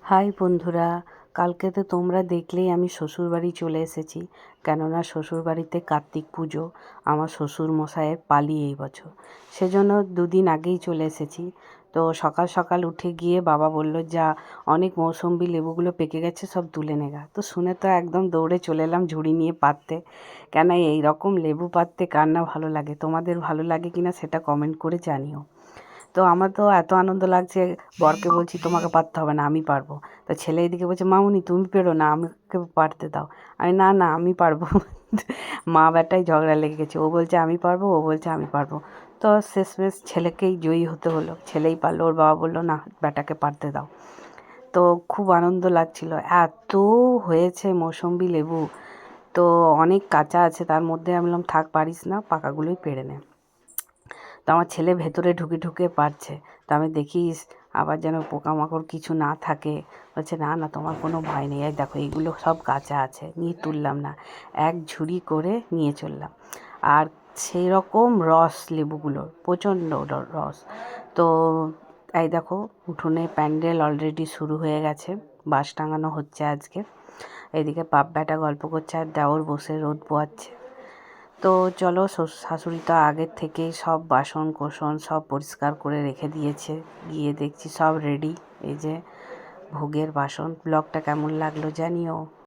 High বন্ধুরা, কালকে তো তোমরা দেখলেই আমি শ্বশুরবাড়ি চলে এসেছি। কেননা শ্বশুরবাড়িতে কার্তিক পুজো, আমার শ্বশুর মশাইয়ের পালি এই বছর, সেজন্য দুদিন আগেই চলে এসেছি। তো সকাল সকাল উঠে গিয়ে বাবা বলল, যা অনেক মৌসম্বি লেবুগুলো পেকে গেছে, সব তুলে নেগা। তো শুনে তো একদম দৌড়ে চলে এলাম ঝুড়ি নিয়ে পাড়তে। কেন এই রকম লেবু পাড়তে কার না ভালো লাগে? তোমাদের ভালো লাগে কিনা সেটা কমেন্ট করে জানিও। তো আমার তো এত আনন্দ লাগছে, বরকে বলছি তোমাকে পারতে হবে না, আমি পারবো। তো ছেলে এদিকে বলছে, মামুনি তুমি পেরো না, আমাকে পারতে দাও। আমি না না আমি পারবো। মা বেটাই ঝগড়া লেগে গেছে, ও বলছে আমি পারবো, ও বলছে আমি পারবো। তো শেষমেশ ছেলেকেই জয়ী হতে হলো, ছেলেই পারলো। ওর বাবা বললো, না বেটাকে পারতে দাও। তো খুব আনন্দ লাগছিল, এত হয়েছে মৌসম্বি লেবু। তো অনেক কাঁচা আছে, তার মধ্যে আমি বললাম থাক পারিস না, পাকাগুলোই পেড়ে নে। তো আমার ছেলে ভেতরে ঢুকে ঢুকে পারছে। তো আমি দেখিস আবার যেন পোকামাকড় কিছু না থাকে। বলছে না না তোমার কোনো ভয় নেই, এই দেখো এইগুলো সব কাঁচা আছে, নিয়ে তুললাম না, এক ঝুড়ি করে নিয়ে চললাম। আর সেই রকম রস লেবুগুলোর, প্রচণ্ড রস। তো এই দেখো উঠোনে প্যান্ডেল অলরেডি শুরু হয়ে গেছে, বাঁশ টাঙানো হচ্ছে আজকে। এদিকে বাপ বেটা গল্প করছে আর দেওর বসে রোদ পোয়াচ্ছে। তো চলো, শাশুড়ি তো আগের থেকেই সব বাসন কোসন সব পরিষ্কার করে রেখে দিয়েছে। গিয়ে দেখছি সব রেডি, এই যে ভোগের বাসন। ব্লগটা কেমন লাগলো জানিও।